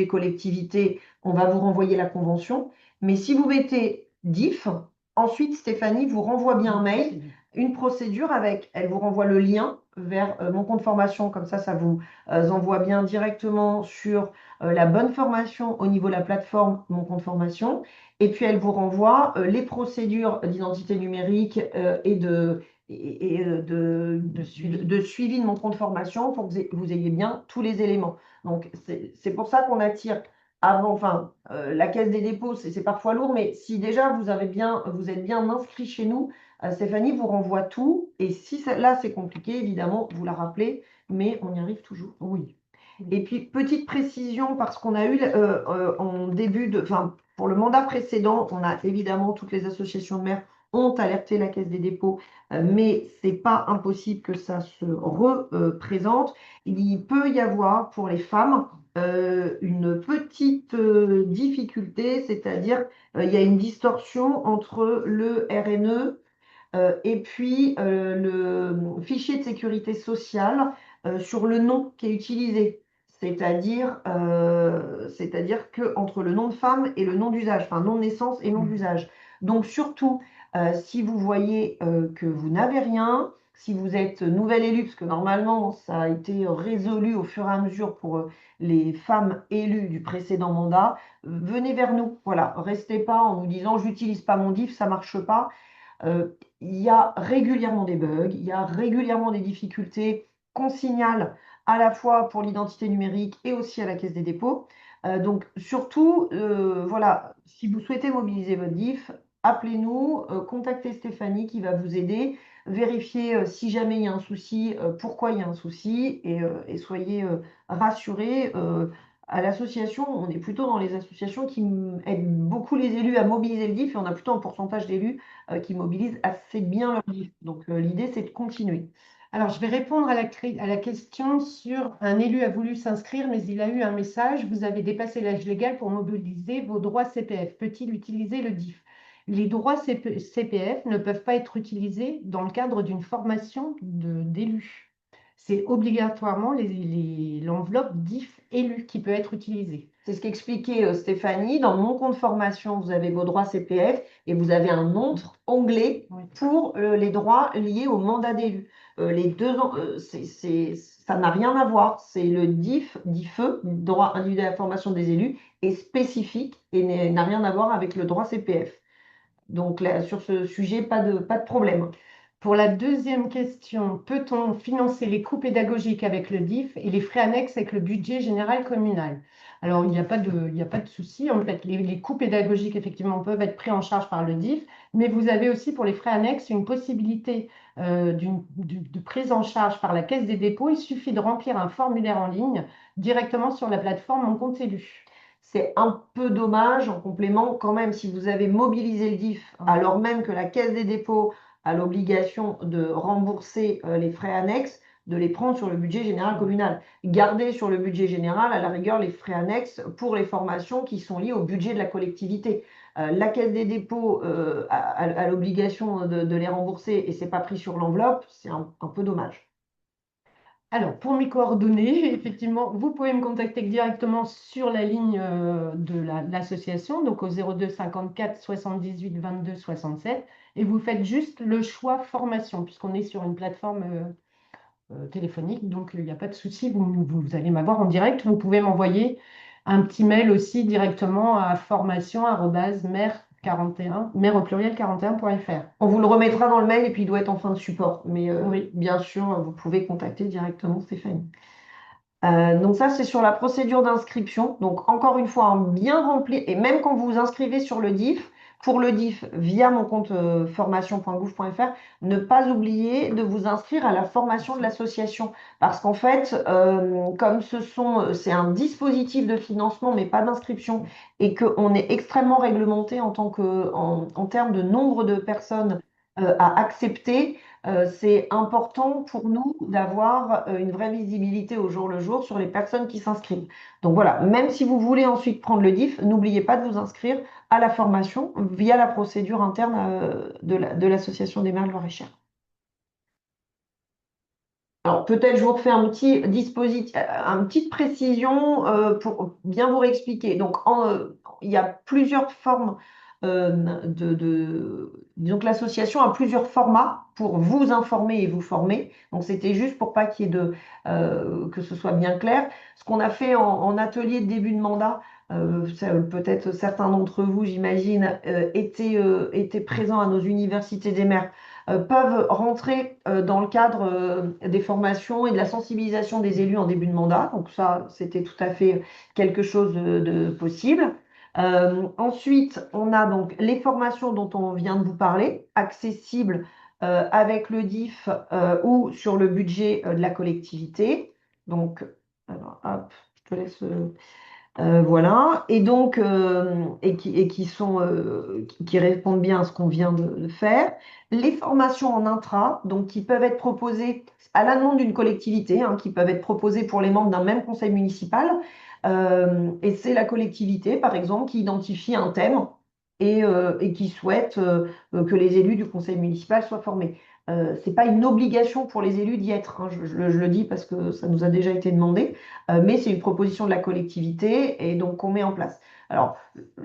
collectivité, on va vous renvoyer la convention. Mais si vous mettez DIF, ensuite Stéphanie vous renvoie bien un mail, une procédure avec, elle vous renvoie le lien vers mon compte formation, comme ça vous envoie bien directement sur la bonne formation au niveau de la plateforme mon compte formation. Et puis elle vous renvoie les procédures d'identité numérique de suivi de mon compte formation pour que vous ayez bien tous les éléments. Donc c'est pour ça qu'on attire avant, enfin, la caisse des dépôts, c'est parfois lourd, mais si déjà vous êtes bien inscrit chez nous, Stéphanie vous renvoie tout. Et si là c'est compliqué, évidemment, vous la rappelez, mais on y arrive toujours. Oui. Et puis, petite précision, parce qu'on a eu en enfin, pour le mandat précédent, on a évidemment toutes les associations de maires ont alerté la Caisse des dépôts, mais c'est pas impossible que ça se représente. Il peut y avoir pour les femmes une petite difficulté, c'est-à-dire il y a une distorsion entre le RNE et puis le fichier de sécurité sociale sur le nom qui est utilisé. C'est-à-dire que entre le nom de femme et le nom d'usage, enfin nom de naissance et nom d'usage. Donc surtout, Si vous voyez que vous n'avez rien, si vous êtes nouvel élu, parce que normalement, ça a été résolu au fur et à mesure pour les femmes élues du précédent mandat, venez vers nous. Voilà, restez pas en nous disant j'utilise pas mon DIF, ça marche pas. Il y a régulièrement des bugs, il y a régulièrement des difficultés qu'on signale à la fois pour l'identité numérique et aussi à la Caisse des dépôts. Donc surtout, voilà, si vous souhaitez mobiliser votre DIF, appelez-nous, contactez Stéphanie qui va vous aider, vérifiez si jamais il y a un souci, pourquoi il y a un souci et soyez rassurés. À l'association, on est plutôt dans les associations qui aident beaucoup les élus à mobiliser le DIF et on a plutôt un pourcentage d'élus qui mobilisent assez bien leur DIF. Donc l'idée, c'est de continuer. Alors, je vais répondre à la question sur un élu a voulu s'inscrire, mais il a eu un message, vous avez dépassé l'âge légal pour mobiliser vos droits CPF. Peut-il utiliser le DIF? Les droits CPF ne peuvent pas être utilisés dans le cadre d'une formation d'élu. C'est obligatoirement l'enveloppe DIF élu qui peut être utilisée. C'est ce qu'expliquait Stéphanie. Dans mon compte formation, vous avez vos droits CPF et vous avez un autre onglet Oui. pour les droits liés au mandat d'élu. Les deux, ça n'a rien à voir. C'est le DIFE, droit individuel à la formation des élus, est spécifique et n'a rien à voir avec le droit CPF. Donc là, sur ce sujet, pas de problème. Pour la deuxième question, peut-on financer les coûts pédagogiques avec le DIF et les frais annexes avec le budget général communal? Alors, il n'y a pas de souci. En fait, les coûts pédagogiques, effectivement, peuvent être pris en charge par le DIF, mais vous avez aussi pour les frais annexes une possibilité de prise en charge par la Caisse des dépôts. Il suffit de remplir un formulaire en ligne directement sur la plateforme Mon compte élu. C'est un peu dommage en complément quand même si vous avez mobilisé le DIF alors même que la Caisse des dépôts a l'obligation de rembourser les frais annexes, de les prendre sur le budget général communal. Garder sur le budget général à la rigueur les frais annexes pour les formations qui sont liées au budget de la collectivité. La Caisse des dépôts a l'obligation de les rembourser et c'est pas pris sur l'enveloppe, c'est un peu dommage. Alors, pour mes coordonnées, effectivement, vous pouvez me contacter directement sur la ligne de l'association, donc au 02 54 78 22 67, et vous faites juste le choix formation, puisqu'on est sur une plateforme téléphonique, donc il n'y a pas de souci, vous allez m'avoir en direct. Vous pouvez m'envoyer un petit mail aussi directement à formation@maire41, maire au pluriel 41.fr. On vous le remettra dans le mail et puis il doit être en fin de support. Mais Oui. bien sûr, vous pouvez contacter directement Stéphanie. Donc ça, c'est sur la procédure d'inscription. Donc encore une fois, hein, bien rempli. Et même quand vous vous inscrivez sur le DIF, pour le DIF via mon compte formation.gouv.fr, ne pas oublier de vous inscrire à la formation de l'association. Parce qu'en fait, comme c'est un dispositif de financement, mais pas d'inscription, et qu'on est extrêmement réglementé en termes de nombre de personnes à accepter, c'est important pour nous d'avoir une vraie visibilité au jour le jour sur les personnes qui s'inscrivent. Donc voilà, même si vous voulez ensuite prendre le DIF, n'oubliez pas de vous inscrire à la formation via la procédure interne de l'Association des maires de Loir-et-Cher. Alors peut-être je vous refais un petit dispositif, une petite précision pour bien vous réexpliquer. Donc il y a plusieurs formes disons que l'association a plusieurs formats pour vous informer et vous former. Donc c'était juste pour pas qu'il y ait que ce soit bien clair. Ce qu'on a fait en atelier de début de mandat, peut-être certains d'entre vous, j'imagine, étaient présents à nos universités des maires, peuvent rentrer dans le cadre des formations et de la sensibilisation des élus en début de mandat. Donc ça, c'était tout à fait quelque chose de possible. Ensuite, on a donc les formations dont on vient de vous parler, accessibles avec le DIF ou sur le budget de la collectivité. Donc, alors, hop, je te laisse. Voilà. Et donc, qui répondent bien à ce qu'on vient de faire. Les formations en intra, donc qui peuvent être proposées à la demande d'une collectivité, hein, qui peuvent être proposées pour les membres d'un même conseil municipal. Et c'est la collectivité, par exemple, qui identifie un thème et qui souhaitent que les élus du conseil municipal soient formés. C'est pas une obligation pour les élus d'y être, hein, je le dis parce que ça nous a déjà été demandé, mais c'est une proposition de la collectivité et donc qu'on met en place. Alors,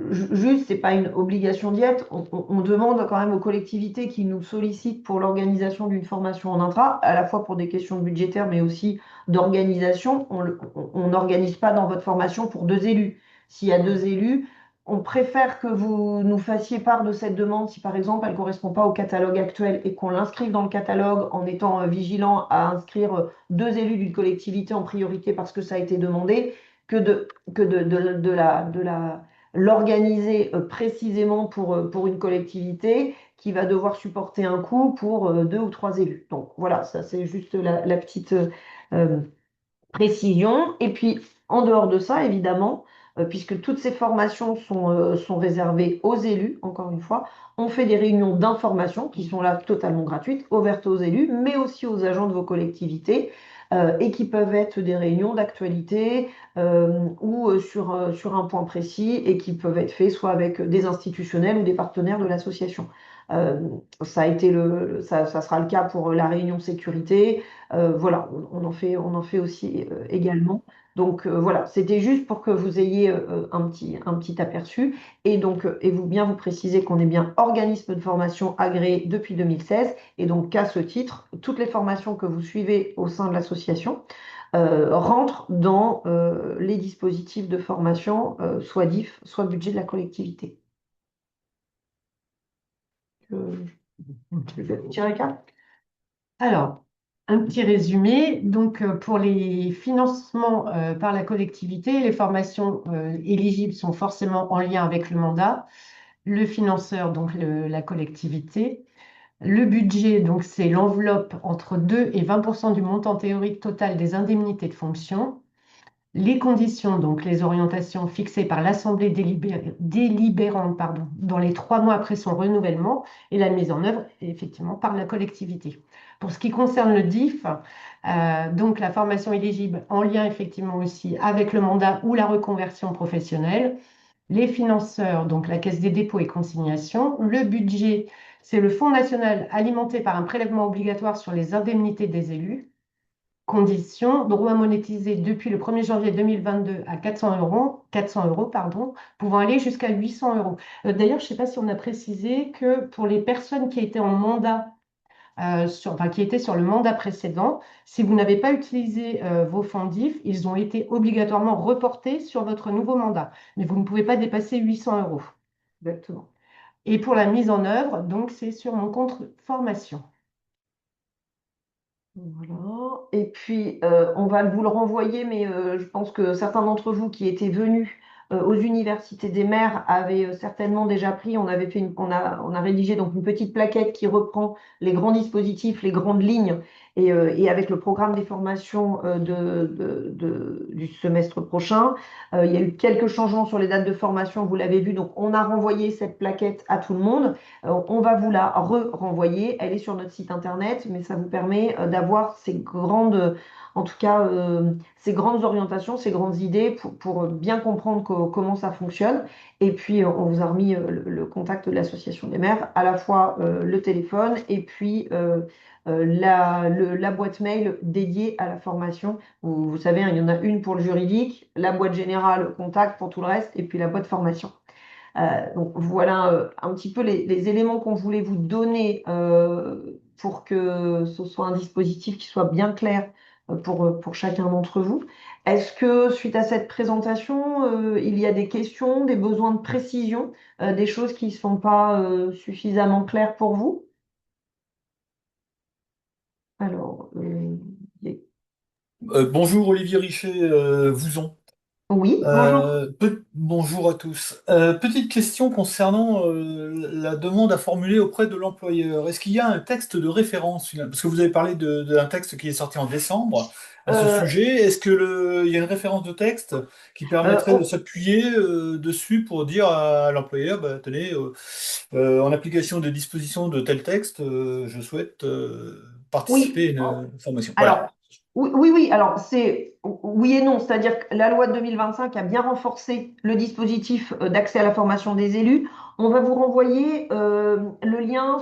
juste, c'est pas une obligation d'y être. On demande quand même aux collectivités qui nous sollicitent pour l'organisation d'une formation en intra, à la fois pour des questions budgétaires, mais aussi d'organisation. On n'organise pas dans votre formation pour 2 élus. S'il y a 2 élus, on préfère que vous nous fassiez part de cette demande si par exemple elle ne correspond pas au catalogue actuel et qu'on l'inscrive dans le catalogue en étant vigilant à inscrire 2 élus d'une collectivité en priorité parce que ça a été demandé, que l'organiser précisément pour une collectivité qui va devoir supporter un coût pour 2 ou 3 élus. Donc voilà, ça c'est juste la petite euh, précision. Et puis, en dehors de ça, évidemment, puisque toutes ces formations sont réservées aux élus, encore une fois, on fait des réunions d'information qui sont là totalement gratuites, ouvertes aux élus, mais aussi aux agents de vos collectivités, et qui peuvent être des réunions d'actualité ou sur un point précis et qui peuvent être faits soit avec des institutionnels ou des partenaires de l'association. Euh, Ça a été ça sera le cas pour la réunion sécurité. Voilà, on en fait aussi également. Donc voilà, c'était juste pour que vous ayez un petit aperçu et donc et vous bien vous précisez qu'on est bien organisme de formation agréé depuis 2016 et donc qu'à ce titre, toutes les formations que vous suivez au sein de l'association rentrent dans les dispositifs de formation, soit DIF, soit budget de la collectivité. Je vais petit récap. Alors, un petit résumé. Donc, pour les financements par la collectivité, les formations éligibles sont forcément en lien avec le mandat. Le financeur, donc la collectivité. Le budget, donc c'est l'enveloppe entre 2 et 20% du montant théorique total des indemnités de fonction. Les conditions, donc les orientations fixées par l'Assemblée délibérante, pardon, dans les 3 mois après son renouvellement et la mise en œuvre, effectivement, par la collectivité. Pour ce qui concerne le DIF, donc la formation éligible en lien effectivement aussi avec le mandat ou la reconversion professionnelle, les financeurs, donc la Caisse des dépôts et consignations, le budget, c'est le Fonds national alimenté par un prélèvement obligatoire sur les indemnités des élus. Conditions, droit monétisé depuis le 1er janvier 2022 à 400 euros, pardon, pouvant aller jusqu'à 800 euros. D'ailleurs, je ne sais pas si on a précisé que pour les personnes qui étaient en mandat, qui étaient sur le mandat précédent, si vous n'avez pas utilisé vos fonds DIF, ils ont été obligatoirement reportés sur votre nouveau mandat. Mais vous ne pouvez pas dépasser 800 euros. Exactement. Et pour la mise en œuvre, donc c'est sur mon compte formation. Voilà. Et puis, on va vous le renvoyer, mais je pense que certains d'entre vous qui étaient venus aux universités des maires avaient certainement déjà pris. On avait on a rédigé donc une petite plaquette qui reprend les grands dispositifs, les grandes lignes, et avec le programme des formations du semestre prochain. Il y a eu quelques changements sur les dates de formation, vous l'avez vu, donc on a renvoyé cette plaquette à tout le monde. On va vous la renvoyer. Elle est sur notre site internet, mais ça vous permet d'avoir ces grandes, en tout cas, ces grandes orientations, ces grandes idées pour bien comprendre comment ça fonctionne. Et puis, on vous a remis contact de l'association des maires, à la fois le téléphone et puis la boîte mail dédiée à la formation. Vous savez, hein, il y en a une pour le juridique, la boîte générale, contact pour tout le reste, et puis la boîte formation. Donc voilà un petit peu les éléments qu'on voulait vous donner pour que ce soit un dispositif qui soit bien clair pour chacun d'entre vous. Est-ce que suite à cette présentation, il y a des questions, des besoins de précision, des choses qui ne sont pas suffisamment claires pour vous? Alors, y- Bonjour Olivier Richet, Vouzon. oui, bonjour. Bonjour à tous. Petite question concernant la demande à formuler auprès de l'employeur. Est-ce qu'il y a un texte de référence finalement? Parce que vous avez parlé d'un texte qui est sorti en décembre à ce Euh, sujet. Est-ce que il y a une référence de texte qui permettrait de on- s'appuyer dessus pour dire à l'employeur, bah, tenez, en application des dispositions de tel texte, je souhaite oui. participer à une formation. Alors, Voilà. oui, oui, oui, alors c'est oui et non, c'est-à-dire que la loi de 2025 a bien renforcé le dispositif d'accès à la formation des élus On va vous renvoyer le lien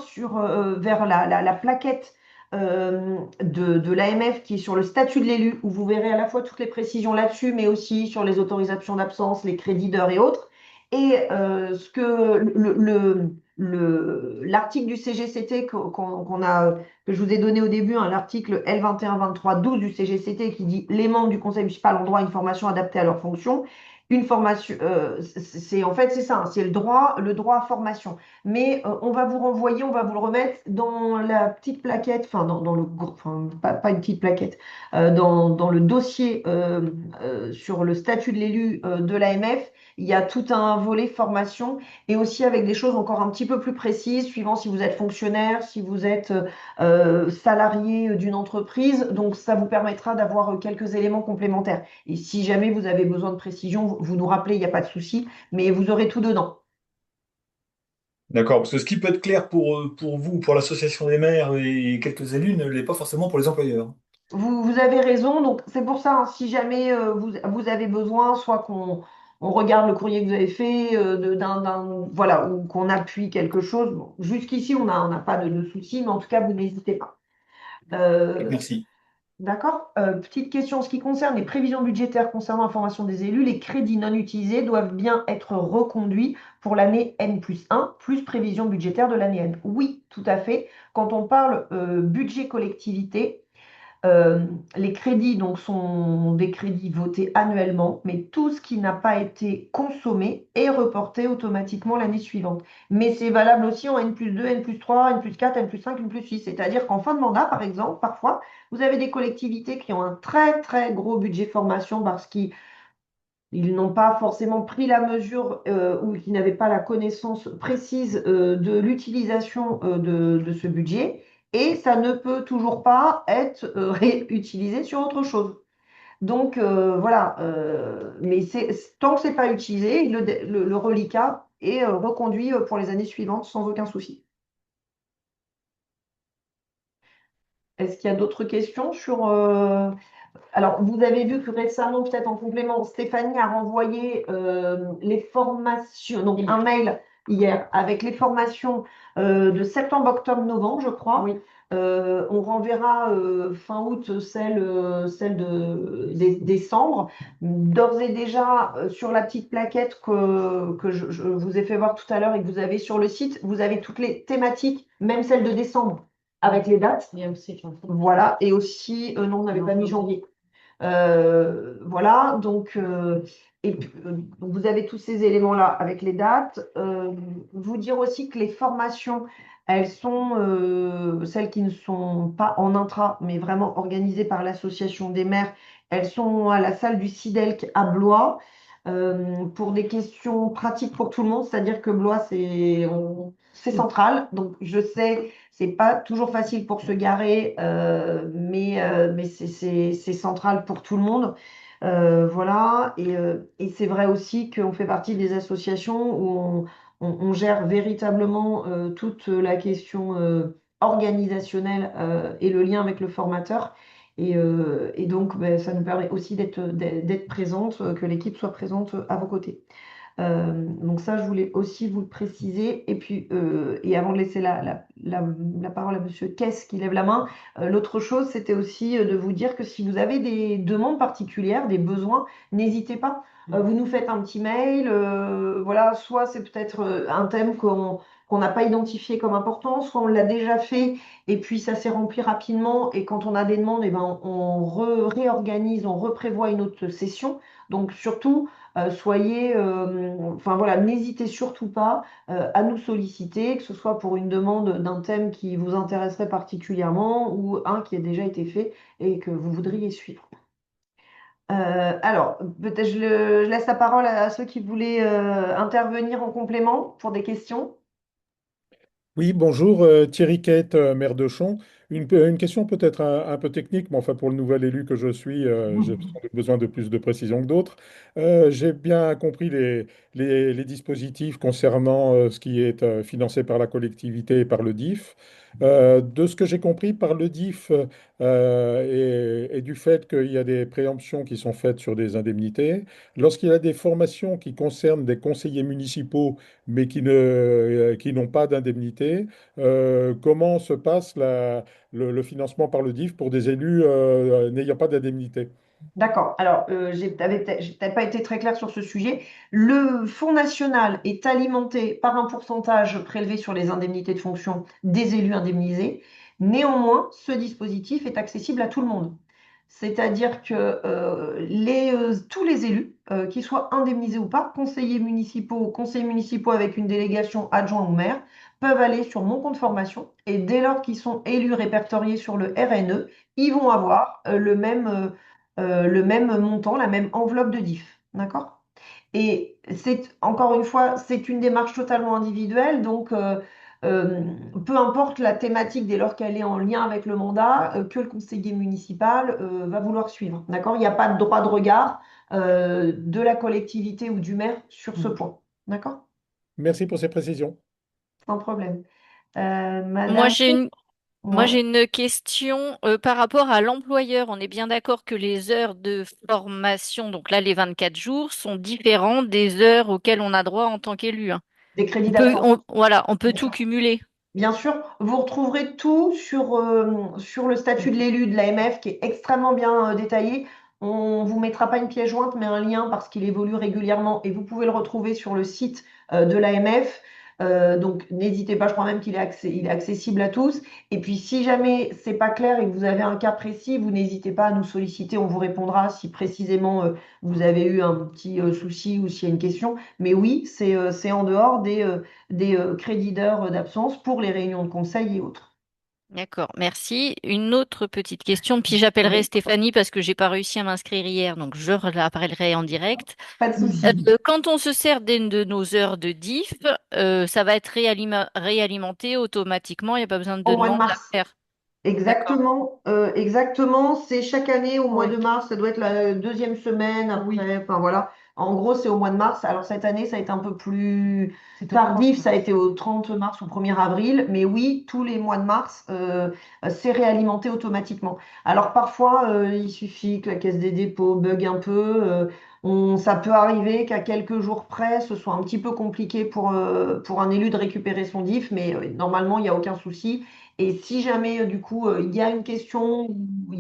vers la plaquette de l'AMF qui est sur le statut de l'élu, où vous verrez à la fois toutes les précisions là-dessus, mais aussi sur les autorisations d'absence, les crédits d'heures et autres. Et ce que l'article du CGCT que je vous ai donné au début, hein, l'article L2123-12 du CGCT qui dit les membres du conseil municipal ont droit à une formation adaptée à leur fonction. Une formation, en fait c'est ça, hein, c'est le droit à formation. Mais on va vous renvoyer, on va vous le remettre dans la petite plaquette, enfin enfin pas une petite plaquette, dans le dossier sur le statut de l'élu de l'AMF. Il y a tout un volet formation et aussi avec des choses encore un petit peu plus précises, suivant si vous êtes fonctionnaire, si vous êtes salarié d'une entreprise. Donc ça vous permettra d'avoir quelques éléments complémentaires. Et si jamais vous avez besoin de précision, vous nous rappelez, il n'y a pas de souci, mais vous aurez tout dedans. D'accord, parce que ce qui peut être clair pour vous, pour l'association des maires et quelques élus, ne l'est pas forcément pour les employeurs. Vous avez raison, donc c'est pour ça, hein, si jamais vous avez besoin, soit on regarde le courrier que vous avez fait, voilà, ou qu'on appuie quelque chose. Bon, jusqu'ici, on n'a pas de soucis, mais en tout cas, vous n'hésitez pas. Euh, Merci. d'accord. Petite question, en ce qui concerne les prévisions budgétaires concernant la formation des élus, les crédits non utilisés doivent bien être reconduits pour l'année N+1, plus prévision budgétaire de l'année N. Oui, tout à fait. Quand on parle budget collectivité, les crédits donc, sont des crédits votés annuellement, mais tout ce qui n'a pas été consommé est reporté automatiquement l'année suivante. Mais c'est valable aussi en N+2, N+3, N+4, N+5, N+6. C'est-à-dire qu'en fin de mandat, par exemple, parfois, vous avez des collectivités qui ont un très, très gros budget formation parce qu'ils n'ont pas forcément pris la mesure ou qui n'avaient pas la connaissance précise de l'utilisation de ce budget. Et ça ne peut toujours pas être réutilisé sur autre chose. Donc voilà, mais tant que c'est pas utilisé, le reliquat est reconduit pour les années suivantes sans aucun souci. Est-ce qu'il y a d'autres questions sur, alors, vous avez vu que récemment, peut-être en complément, Stéphanie a renvoyé les formations, donc un mail hier avec les formations de septembre, octobre, novembre, je crois. Oui. On renverra fin août celle de décembre. D'ores et déjà, sur la petite plaquette que je vous ai fait voir tout à l'heure et que vous avez sur le site, vous avez toutes les thématiques, même celle de décembre, avec les dates. Il y a aussi janvier. Voilà, et aussi, non, on n'avait pas mis janvier. Voilà, donc, donc vous avez tous ces éléments-là avec les dates. Vous dire aussi que les formations, elles sont celles qui ne sont pas en intra, mais vraiment organisées par l'association des maires. Elles sont à la salle du CIDELC à Blois. Pour des questions pratiques pour tout le monde, c'est-à-dire que Blois, c'est central. Donc, je sais, c'est pas toujours facile pour se garer, mais c'est central pour tout le monde. Voilà. Et c'est vrai aussi qu'on fait partie des associations où on gère véritablement toute la question organisationnelle et le lien avec le formateur. Et donc, ben, ça nous permet aussi d'être présente, que l'équipe soit présente à vos côtés. Donc ça, je voulais aussi vous le préciser. Et puis, et avant de laisser la parole à Monsieur Kess qui lève la main, l'autre chose, c'était aussi de vous dire que si vous avez des demandes particulières, des besoins, n'hésitez pas. Vous nous faites un petit mail. Voilà, soit c'est peut-être un thème qu'on n'a pas identifié comme important, soit on l'a déjà fait et puis ça s'est rempli rapidement. Et quand on a des demandes, eh ben, réorganise, on reprévoit une autre session. Donc surtout, enfin voilà, n'hésitez surtout pas à nous solliciter, que ce soit pour une demande d'un thème qui vous intéresserait particulièrement ou un qui a déjà été fait et que vous voudriez suivre. Alors, peut-être je laisse la parole à ceux qui voulaient intervenir en complément pour des questions. Oui, bonjour, Thierry Quette, maire de Chon. Une question peut-être un peu technique, mais enfin pour le nouvel élu que je suis, j'ai sans doute besoin de plus de précision que d'autres. J'ai bien compris les dispositifs concernant ce qui est financé par la collectivité et par le DIF. De ce que j'ai compris par le DIF et du fait qu'il y a des préemptions qui sont faites sur des indemnités, lorsqu'il y a des formations qui concernent des conseillers municipaux mais qui n'ont pas d'indemnité, comment se passe le financement par le DIF pour des élus n'ayant pas d'indemnité? D'accord. Alors, j'ai peut-être pas été très claire sur ce sujet. Le Fonds national est alimenté par un pourcentage prélevé sur les indemnités de fonction des élus indemnisés. Néanmoins, ce dispositif est accessible à tout le monde. C'est-à-dire que tous les élus, qu'ils soient indemnisés ou pas, conseillers municipaux avec une délégation adjoint ou maire, peuvent aller sur mon compte formation et dès lors qu'ils sont élus répertoriés sur le RNE, ils vont avoir le même montant, la même enveloppe de DIF. D'accord? Et c'est, encore une fois, c'est une démarche totalement individuelle, donc euh, peu importe la thématique dès lors qu'elle est en lien avec le mandat, que le conseiller municipal va vouloir suivre. D'accord? Il n'y a pas de droit de regard de la collectivité ou du maire sur ce point. D'accord? Merci pour ces précisions. Sans problème. Moi, Madame, j'ai une Moi, ouais, j'ai une question par rapport à l'employeur. On est bien d'accord que les heures de formation, donc là, les 24 jours, sont différentes des heures auxquelles on a droit en tant qu'élu, hein. des crédits d'absence. Voilà, on peut Bien tout sûr. cumuler. Bien sûr, vous retrouverez tout sur le statut de l'élu de l'AMF qui est extrêmement bien détaillé. On vous mettra pas une pièce jointe, mais un lien parce qu'il évolue régulièrement et vous pouvez le retrouver sur le site de l'AMF. Donc n'hésitez pas, je crois même il est accessible à tous. Et puis si jamais c'est pas clair et que vous avez un cas précis, vous n'hésitez pas à nous solliciter, on vous répondra si précisément vous avez eu un petit souci ou s'il y a une question. Mais oui, c'est en dehors des crédits d'heures d'absence pour les réunions de conseil et autres. D'accord, merci. Une autre petite question, puis j'appellerai Oui, Stéphanie parce que j'ai pas réussi à m'inscrire hier, donc je l'appellerai en direct. pas de souci. Quand on se sert d'une de nos heures de diff, ça va être réalimenté automatiquement. Il n'y a pas besoin de Au mois de demande à mars. faire. D'accord. Exactement, exactement. C'est chaque année au mois Oui, de mars, ça doit être la deuxième semaine oui, après. Enfin voilà. En gros, c'est au mois de mars. Alors cette année, ça a été un peu plus c'est au 30 tardif, ça a mars. été au 30 mars ou 1er avril. Mais oui, tous les mois de mars, c'est réalimenté automatiquement. Alors parfois, il suffit que la Caisse des dépôts bug un peu. Ça peut arriver qu'à quelques jours près, ce soit un petit peu compliqué pour un élu de récupérer son DIF, mais normalement, il n'y a aucun souci. Et si jamais, du coup, il y a une question, ou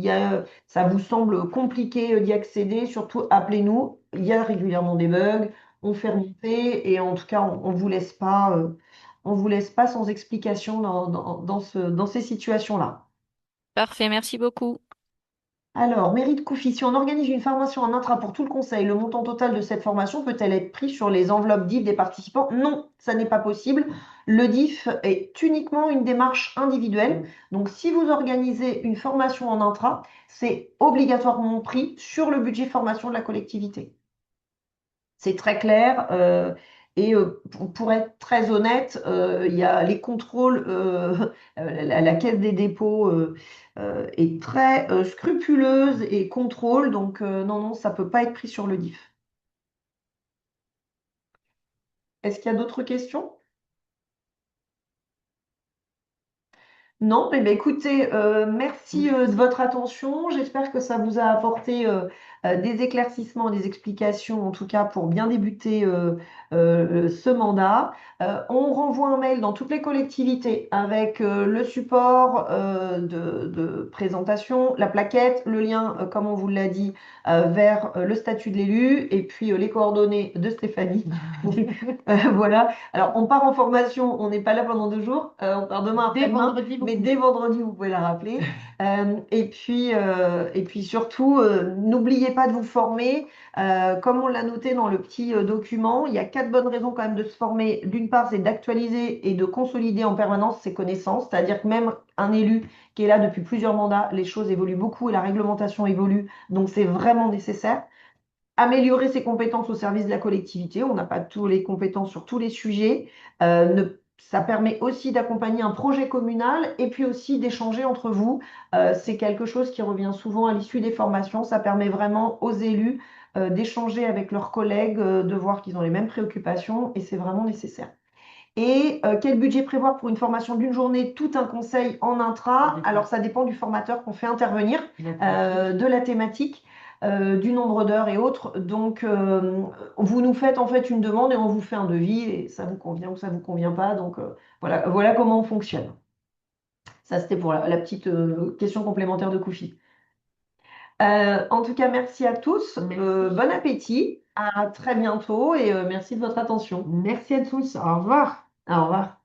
ça vous semble compliqué d'y accéder, surtout appelez-nous. Il y a régulièrement des bugs, on fait remonter et en tout cas, on vous laisse pas sans explication dans ces situations-là. Parfait, merci beaucoup. Alors, mérite Koufi, si on organise une formation en intra pour tout le conseil, le montant total de cette formation peut-elle être pris sur les enveloppes DIF des participants? Non, ça n'est pas possible. Le DIF est uniquement une démarche individuelle. Donc, si vous organisez une formation en intra, c'est obligatoirement pris sur le budget formation de la collectivité. C'est très clair. Et pour être très honnête, il y a les contrôles, la Caisse des dépôts est très scrupuleuse et contrôle, donc non, non, ça ne peut pas être pris sur le DIF. Est-ce qu'il y a d'autres questions? Non, eh bien, écoutez, merci de votre attention. J'espère que ça vous a apporté des éclaircissements, des explications, en tout cas pour bien débuter ce mandat. On renvoie un mail dans toutes les collectivités avec le support de présentation, la plaquette, le lien, comme on vous l'a dit, vers le statut de l'élu et puis les coordonnées de Stéphanie. Voilà. Alors, on part en formation, on n'est pas là pendant 2 jours, on part demain Dès après-demain, vendredi, vous mais pouvez. dès vendredi, vous pouvez la rappeler. Et puis surtout, n'oubliez pas de vous former. Comme on l'a noté dans le petit document, il y a 4 bonnes raisons quand même de se former. D'une part, c'est d'actualiser et de consolider en permanence ses connaissances, c'est-à-dire que même un élu qui est là depuis plusieurs mandats, les choses évoluent beaucoup et la réglementation évolue, donc c'est vraiment nécessaire. Améliorer ses compétences au service de la collectivité. On n'a pas toutes les compétences sur tous les sujets. Ça permet aussi d'accompagner un projet communal et puis aussi d'échanger entre vous. C'est quelque chose qui revient souvent à l'issue des formations. Ça permet vraiment aux élus d'échanger avec leurs collègues, de voir qu'ils ont les mêmes préoccupations et c'est vraiment nécessaire. Et quel budget prévoir pour une formation d'une journée, tout un conseil en intra? Alors, ça dépend du formateur qu'on fait intervenir, de la thématique, du nombre d'heures et autres. Donc, vous nous faites en fait une demande et on vous fait un devis et ça vous convient ou ça vous convient pas. Donc, voilà comment on fonctionne. Ça, c'était pour la petite question complémentaire de Koufi. En tout cas, merci à tous. Bon appétit. À très bientôt et merci de votre attention. Merci à tous. Au revoir. Au revoir.